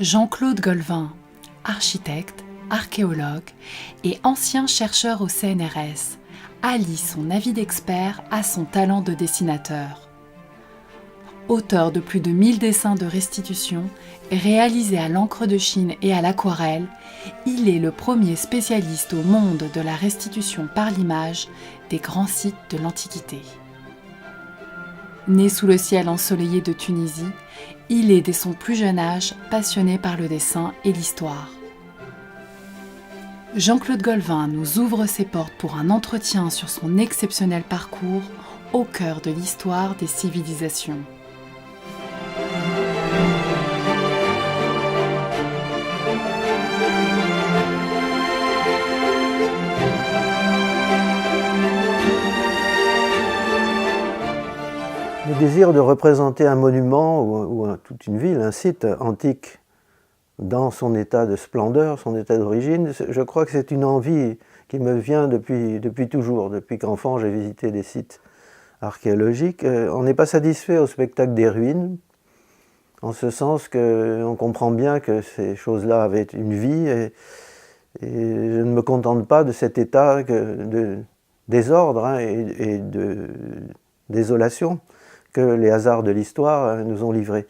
Jean-Claude Golvin, architecte, archéologue et ancien chercheur au CNRS, allie son avis d'expert à son talent de dessinateur. Auteur de plus de 1000 dessins de restitution réalisés à l'encre de Chine et à l'aquarelle, il est le premier spécialiste au monde de la restitution par l'image des grands sites de l'Antiquité. Né sous le ciel ensoleillé de Tunisie, il est dès son plus jeune âge passionné par le dessin et l'histoire. Jean-Claude Golvin nous ouvre ses portes pour un entretien sur son exceptionnel parcours au cœur de l'histoire des civilisations. Le désir de représenter un monument ou toute une ville, un site antique dans son état de splendeur, son état d'origine, je crois que c'est une envie qui me vient depuis toujours. Depuis qu'enfant, j'ai visité des sites archéologiques. On n'est pas satisfait au spectacle des ruines, en ce sens qu'on comprend bien que ces choses-là avaient une vie et je ne me contente pas de cet état de désordre et de désolation que les hasards de l'histoire nous ont livrés.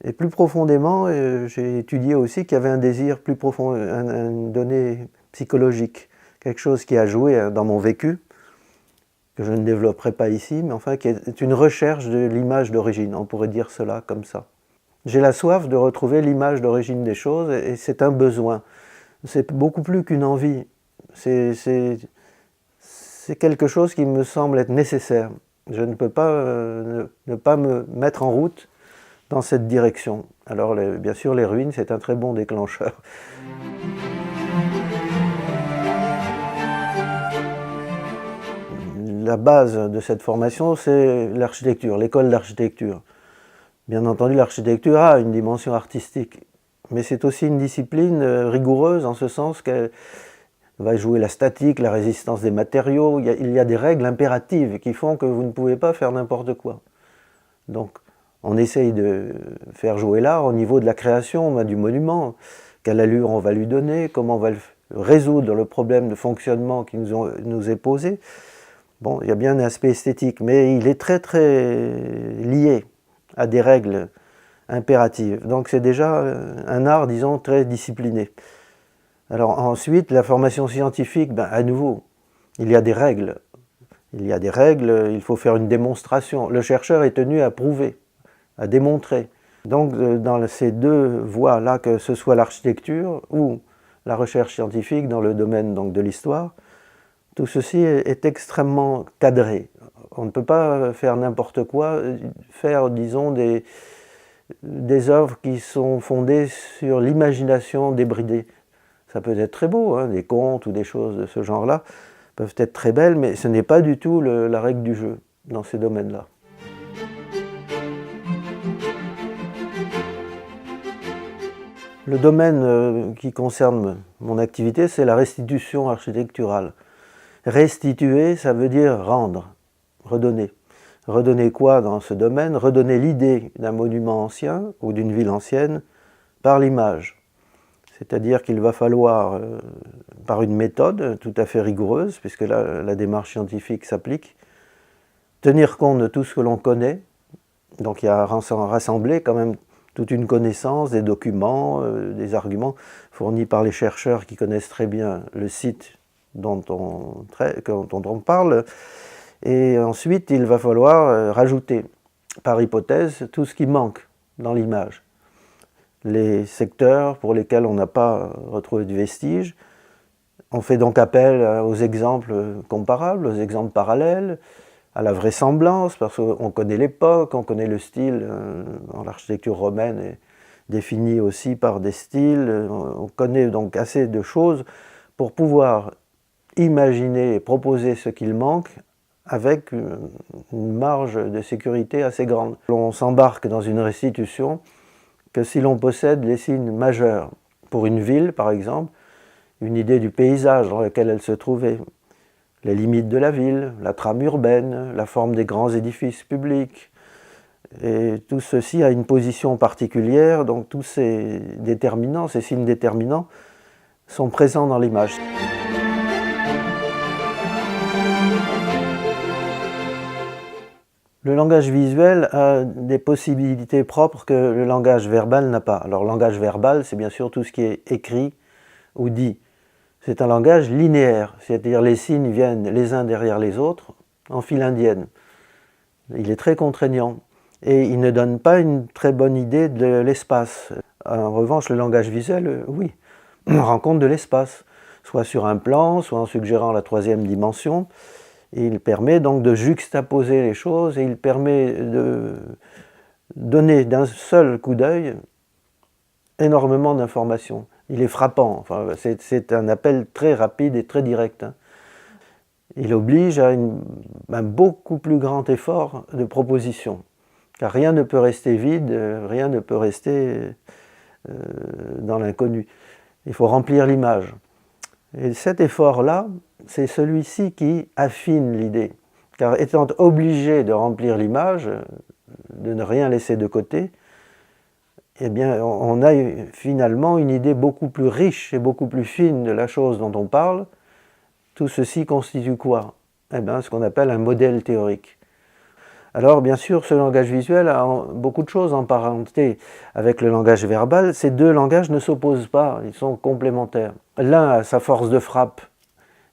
Et plus profondément, j'ai étudié aussi qu'il y avait un désir plus profond, une donnée psychologique, quelque chose qui a joué dans mon vécu, que je ne développerai pas ici, mais enfin qui est une recherche de l'image d'origine, on pourrait dire cela comme ça. J'ai la soif de retrouver l'image d'origine des choses et c'est un besoin. C'est beaucoup plus qu'une envie, c'est quelque chose qui me semble être nécessaire. Je ne peux pas ne pas me mettre en route dans cette direction. Alors bien sûr les ruines c'est un très bon déclencheur. La base de cette formation c'est l'architecture, l'école d'architecture. Bien entendu l'architecture a une dimension artistique, mais c'est aussi une discipline rigoureuse en ce sens qu'elle va jouer la statique, la résistance des matériaux, il y a des règles impératives qui font que vous ne pouvez pas faire n'importe quoi. Donc on essaye de faire jouer l'art au niveau de la création du monument, quelle allure on va lui donner, comment on va résoudre le problème de fonctionnement qui nous est posé. Bon, il y a bien un aspect esthétique, mais il est très très lié à des règles impératives. Donc c'est déjà un art, disons, très discipliné. Alors ensuite, la formation scientifique, à nouveau, il y a des règles. Il y a des règles, il faut faire une démonstration. Le chercheur est tenu à prouver, à démontrer. Donc dans ces deux voies-là, que ce soit l'architecture ou la recherche scientifique dans le domaine donc, de l'histoire, tout ceci est extrêmement cadré. On ne peut pas faire n'importe quoi, faire, disons, des œuvres qui sont fondées sur l'imagination débridée. Ça peut être très beau, des contes ou des choses de ce genre-là peuvent être très belles, mais ce n'est pas du tout la règle du jeu dans ces domaines-là. Le domaine qui concerne mon activité, c'est la restitution architecturale. Restituer, ça veut dire rendre, redonner. Redonner quoi dans ce domaine? Redonner l'idée d'un monument ancien ou d'une ville ancienne par l'image. C'est-à-dire qu'il va falloir, par une méthode tout à fait rigoureuse, puisque là, la démarche scientifique s'applique, tenir compte de tout ce que l'on connaît. Donc il y a rassemblé quand même toute une connaissance, des documents, des arguments fournis par les chercheurs qui connaissent très bien le site dont on parle. Et ensuite, il va falloir rajouter, par hypothèse, tout ce qui manque dans l'image. Les secteurs pour lesquels on n'a pas retrouvé de vestiges. On fait donc appel aux exemples comparables, aux exemples parallèles, à la vraisemblance, parce qu'on connaît l'époque, on connaît le style. L'architecture romaine est définie aussi par des styles. On connaît donc assez de choses pour pouvoir imaginer et proposer ce qu'il manque avec une marge de sécurité assez grande. On s'embarque dans une restitution que si l'on possède les signes majeurs, pour une ville par exemple, une idée du paysage dans lequel elle se trouvait, les limites de la ville, la trame urbaine, la forme des grands édifices publics, Et tout ceci a une position particulière, donc tous ces déterminants, ces signes déterminants, sont présents dans l'image. Le langage visuel a des possibilités propres que le langage verbal n'a pas. Alors, le langage verbal, c'est bien sûr tout ce qui est écrit ou dit. C'est un langage linéaire, c'est-à-dire les signes viennent les uns derrière les autres en file indienne. Il est très contraignant et il ne donne pas une très bonne idée de l'espace. En revanche, le langage visuel, oui, rend compte de l'espace, soit sur un plan, soit en suggérant la troisième dimension. Et il permet donc de juxtaposer les choses et il permet de donner d'un seul coup d'œil énormément d'informations. Il est frappant, enfin, c'est un appel très rapide et très direct. Il oblige à un beaucoup plus grand effort de proposition, car rien ne peut rester vide, rien ne peut rester dans l'inconnu. Il faut remplir l'image. Et cet effort-là, c'est celui-ci qui affine l'idée. Car étant obligé de remplir l'image, de ne rien laisser de côté, eh bien, on a finalement une idée beaucoup plus riche et beaucoup plus fine de la chose dont on parle. Tout ceci constitue quoi? Eh bien, ce qu'on appelle un modèle théorique. Alors, bien sûr, ce langage visuel a beaucoup de choses en parenté avec le langage verbal. Ces deux langages ne s'opposent pas, ils sont complémentaires. L'un a sa force de frappe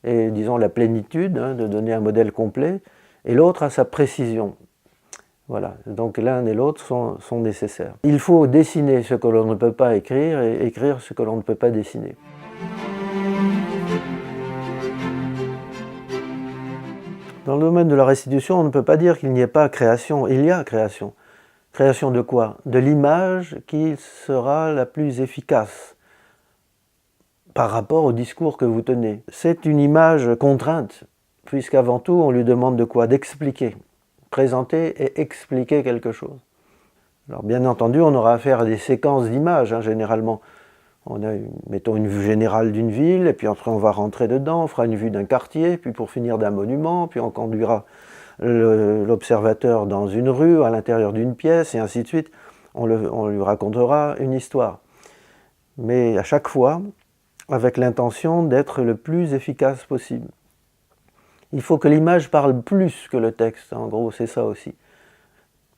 et, disons, la plénitude, de donner un modèle complet, et l'autre a sa précision. Voilà, donc l'un et l'autre sont nécessaires. Il faut dessiner ce que l'on ne peut pas écrire et écrire ce que l'on ne peut pas dessiner. Dans le domaine de la restitution, on ne peut pas dire qu'il n'y ait pas création. Il y a création. Création de quoi? De l'image qui sera la plus efficace par rapport au discours que vous tenez. C'est une image contrainte, puisqu'avant tout, on lui demande de quoi? D'expliquer. Présenter et expliquer quelque chose. Alors bien entendu, on aura affaire à des séquences d'images, généralement. On a, mettons, une vue générale d'une ville, et puis après on va rentrer dedans, on fera une vue d'un quartier, puis pour finir d'un monument, puis on conduira l'observateur dans une rue, à l'intérieur d'une pièce, et ainsi de suite. On lui racontera une histoire. Mais à chaque fois, avec l'intention d'être le plus efficace possible. Il faut que l'image parle plus que le texte, en gros, c'est ça aussi.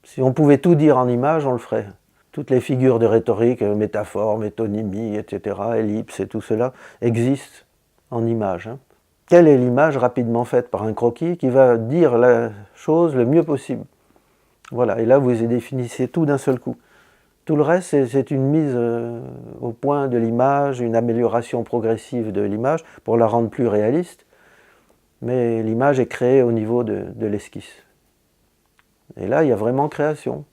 Si on pouvait tout dire en image, on le ferait. Toutes les figures de rhétorique, métaphore, métonymie, etc., ellipse et tout cela, existent en image. Quelle est l'image rapidement faite par un croquis qui va dire la chose le mieux possible? Voilà, et là vous définissez tout d'un seul coup. Tout le reste, c'est une mise au point de l'image, une amélioration progressive de l'image pour la rendre plus réaliste, mais l'image est créée au niveau de l'esquisse. Et là, il y a vraiment création.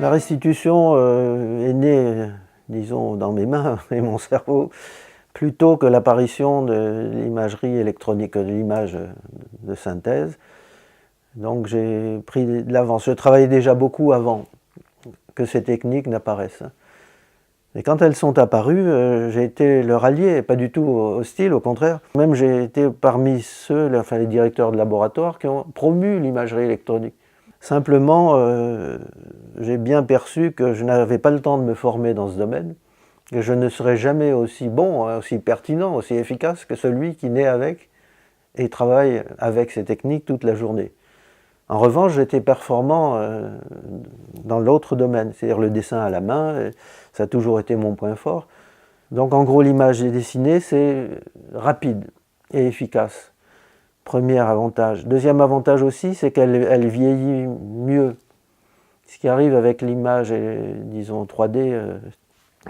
La restitution est née, disons, dans mes mains et mon cerveau, plutôt que l'apparition de l'imagerie électronique, de l'image de synthèse. Donc j'ai pris de l'avance. Je travaillais déjà beaucoup avant que ces techniques n'apparaissent. Et quand elles sont apparues, j'ai été leur allié, pas du tout hostile, au contraire. Même j'ai été parmi ceux, enfin les directeurs de laboratoire, qui ont promu l'imagerie électronique. Simplement, j'ai bien perçu que je n'avais pas le temps de me former dans ce domaine, que je ne serais jamais aussi bon, aussi pertinent, aussi efficace que celui qui naît avec et travaille avec ces techniques toute la journée. En revanche, j'étais performant dans l'autre domaine, c'est-à-dire le dessin à la main, ça a toujours été mon point fort. Donc en gros, l'image dessinée, c'est rapide et efficace. Premier avantage. Deuxième avantage aussi, c'est qu'elle vieillit mieux. Ce qui arrive avec l'image, disons 3D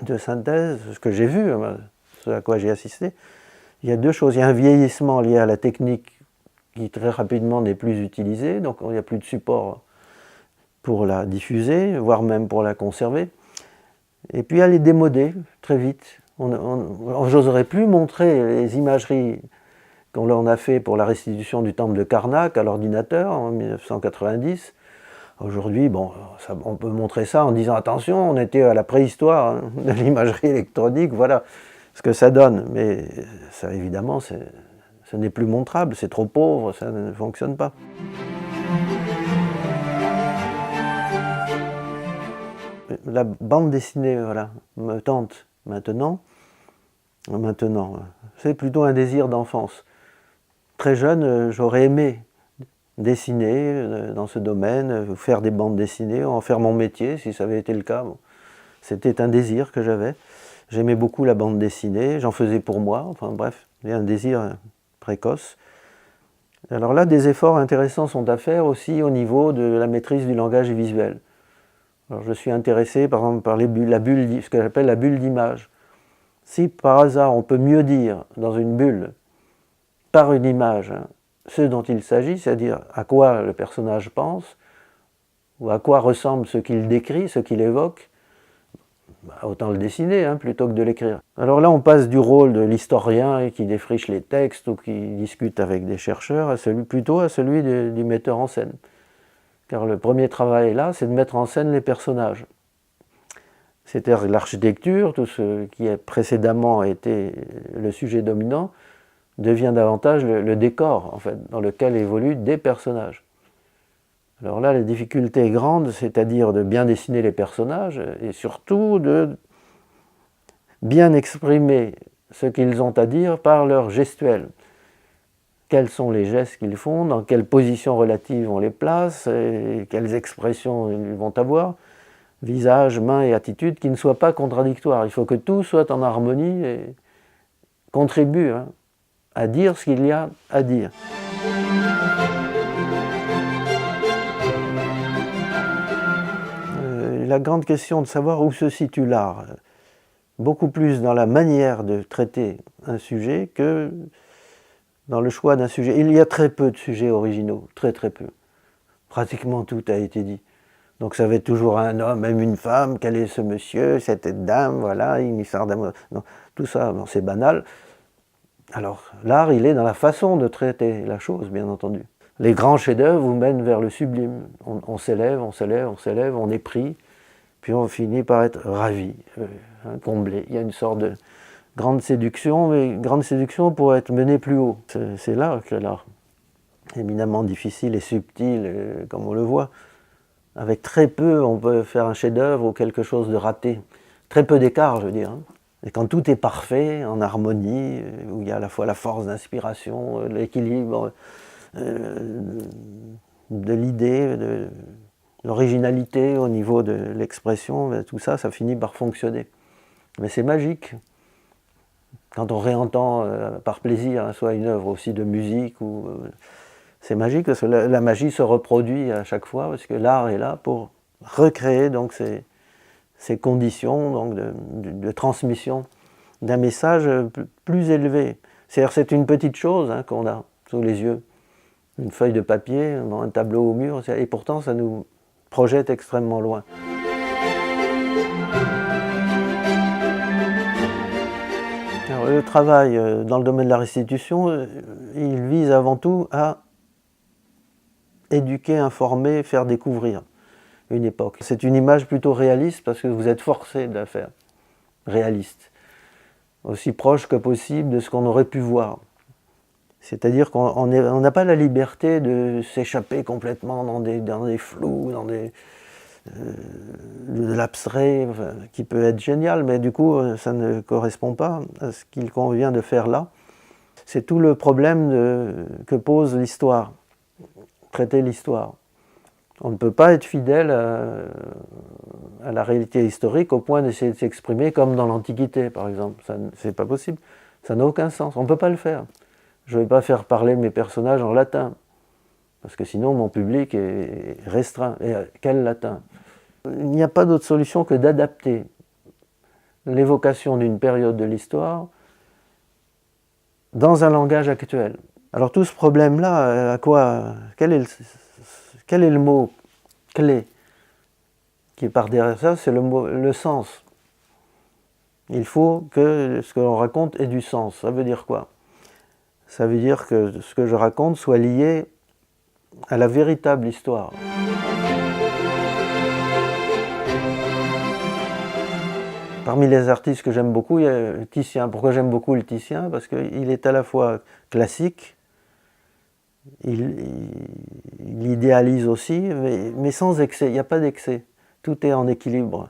de synthèse, ce que j'ai vu, ce à quoi j'ai assisté, il y a deux choses. Il y a un vieillissement lié à la technique qui très rapidement n'est plus utilisée, donc il n'y a plus de support pour la diffuser, voire même pour la conserver. Et puis elle est démodée très vite. J'oserais plus montrer les imageries qu'on a fait pour la restitution du temple de Karnak à l'ordinateur en 1990. Aujourd'hui, bon, on peut montrer ça en disant attention, on était à la préhistoire de l'imagerie électronique, voilà ce que ça donne. Mais ça, évidemment, ce Ce n'est plus montrable, c'est trop pauvre, ça ne fonctionne pas. La bande dessinée, voilà, me tente maintenant. C'est plutôt un désir d'enfance. Très jeune, j'aurais aimé dessiner dans ce domaine, faire des bandes dessinées, en faire mon métier, si ça avait été le cas. Bon. C'était un désir que j'avais. J'aimais beaucoup la bande dessinée, j'en faisais pour moi, enfin bref, il y a un désir précoce. Alors là, des efforts intéressants sont à faire aussi au niveau de la maîtrise du langage visuel. Alors je suis intéressé par exemple par ce que j'appelle la bulle d'image. Si par hasard on peut mieux dire dans une bulle, par une image, ce dont il s'agit, c'est-à-dire à quoi le personnage pense, ou à quoi ressemble ce qu'il décrit, ce qu'il évoque, autant le dessiner plutôt que de l'écrire. Alors là on passe du rôle de l'historien qui défriche les textes ou qui discute avec des chercheurs plutôt à celui du metteur en scène. Car le premier travail là, c'est de mettre en scène les personnages. C'est-à-dire l'architecture, tout ce qui a précédemment été le sujet dominant, devient davantage le décor, en fait, dans lequel évoluent des personnages. Alors là, la difficulté est grande, c'est-à-dire de bien dessiner les personnages et surtout de bien exprimer ce qu'ils ont à dire par leur gestuelle. Quels sont les gestes qu'ils font, dans quelle position relative on les place, et quelles expressions ils vont avoir, visage, main et attitude, qui ne soient pas contradictoires. Il faut que tout soit en harmonie et contribue à dire ce qu'il y a à dire. La grande question de savoir où se situe l'art, beaucoup plus dans la manière de traiter un sujet que dans le choix d'un sujet. Il y a très peu de sujets originaux, très peu. Pratiquement tout a été dit. Donc ça va être toujours un homme, même une femme, quel est ce monsieur, cette dame, voilà, une histoire d'amour. Non, tout ça, bon, c'est banal. Alors l'art, il est dans la façon de traiter la chose, bien entendu. Les grands chefs-d'œuvre vous mènent vers le sublime. On s'élève, on est pris, puis on finit par être ravi, comblé. Il y a une sorte de grande séduction, mais grande séduction pour être menée plus haut. C'est là que l'art est éminemment difficile et subtil, comme on le voit. Avec très peu, on peut faire un chef-d'œuvre ou quelque chose de raté. Très peu d'écart, je veux dire. Et quand tout est parfait, en harmonie, où il y a à la fois la force d'inspiration, l'équilibre de l'idée, de l'originalité au niveau de l'expression, tout ça, ça finit par fonctionner. Mais c'est magique. Quand on réentend par plaisir, soit une œuvre aussi de musique, c'est magique parce que la magie se reproduit à chaque fois, parce que l'art est là pour recréer donc ces conditions donc de transmission d'un message plus élevé. C'est-à-dire c'est une petite chose qu'on a sous les yeux, une feuille de papier, un tableau au mur, et pourtant ça nous projette extrêmement loin. Alors, le travail dans le domaine de la restitution, il vise avant tout à éduquer, informer, faire découvrir une époque. C'est une image plutôt réaliste parce que vous êtes forcé de la faire réaliste, aussi proche que possible de ce qu'on aurait pu voir. C'est-à-dire qu'on n'a pas la liberté de s'échapper complètement dans des flous, dans de l'abstrait, qui peut être génial, mais du coup ça ne correspond pas à ce qu'il convient de faire là. C'est tout le problème que pose l'histoire. Traiter l'histoire. On ne peut pas être fidèle à la réalité historique au point d'essayer de s'exprimer comme dans l'Antiquité, par exemple. C'est pas possible. Ça n'a aucun sens. On ne peut pas le faire. Je ne vais pas faire parler mes personnages en latin, parce que sinon mon public est restreint. Et quel latin? Il n'y a pas d'autre solution que d'adapter l'évocation d'une période de l'histoire dans un langage actuel. Alors tout ce problème-là, quel est le mot clé qui est par derrière ça? C'est le sens. Il faut que ce que l'on raconte ait du sens. Ça veut dire quoi? Ça veut dire que ce que je raconte soit lié à la véritable histoire. Parmi les artistes que j'aime beaucoup, il y a Titien. Pourquoi j'aime beaucoup le Titien? Parce qu'il est à la fois classique, il idéalise aussi, mais sans excès. Il n'y a pas d'excès. Tout est en équilibre.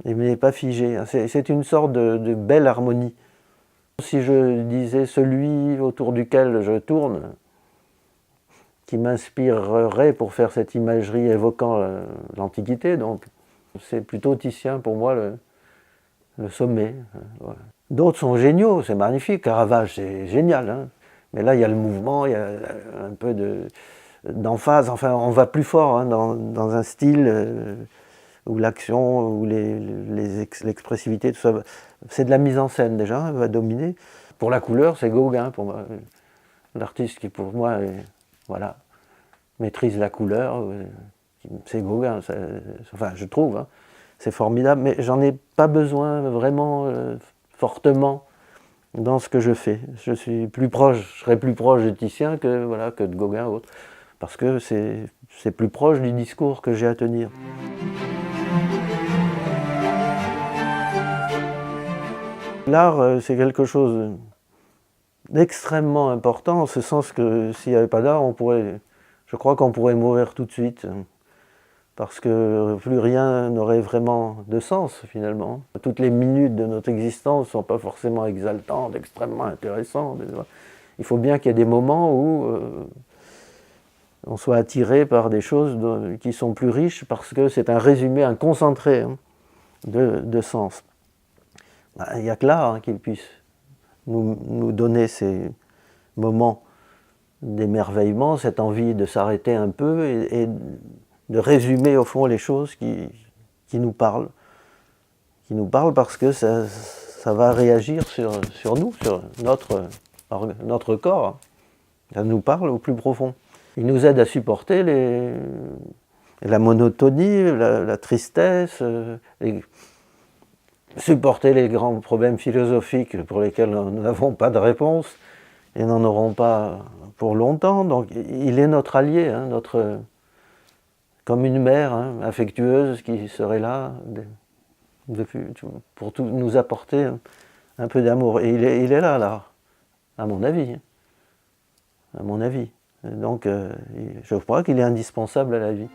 Il n'est pas figé. C'est une sorte de belle harmonie. Si je disais celui autour duquel je tourne, qui m'inspirerait pour faire cette imagerie évoquant l'Antiquité, donc c'est plutôt Titien pour moi le sommet. Voilà. D'autres sont géniaux, c'est magnifique. Caravage, c'est génial, hein. Mais là, il y a le mouvement, il y a un peu d'emphase. Enfin, on va plus fort hein, dans un style où l'action, où l'expressivité, tout ça. C'est de la mise en scène déjà, va dominer. Pour la couleur, c'est Gauguin pour moi. L'artiste qui, pour moi, voilà, maîtrise la couleur, c'est Gauguin. Enfin, je trouve. Hein. C'est formidable, mais j'en ai pas besoin vraiment fortement dans ce que je fais. Je serais plus proche de Titien que, voilà, que de Gauguin ou autre, parce que c'est plus proche du discours que j'ai à tenir. L'art, c'est quelque chose d'extrêmement important, en ce sens que s'il n'y avait pas d'art, je crois qu'on pourrait mourir tout de suite. Parce que plus rien n'aurait vraiment de sens finalement. Toutes les minutes de notre existence ne sont pas forcément exaltantes, extrêmement intéressantes. Il faut bien qu'il y ait des moments où on soit attiré par des choses qui sont plus riches parce que c'est un résumé, un concentré hein, de sens. Il n'y a que l'art hein, qui puisse nous donner ces moments d'émerveillement, cette envie de s'arrêter un peu et de résumer au fond les choses qui nous parlent. Qui nous parlent parce que ça va réagir sur nous, sur notre corps. Ça nous parle au plus profond. Il nous aide à supporter la monotonie, la tristesse, supporter les grands problèmes philosophiques pour lesquels nous n'avons pas de réponse et n'en aurons pas pour longtemps. Donc il est notre allié, hein, comme une mère hein, affectueuse qui serait là pour nous apporter un peu d'amour. Et il est là, à mon avis. À mon avis. Donc je crois qu'il est indispensable à la vie.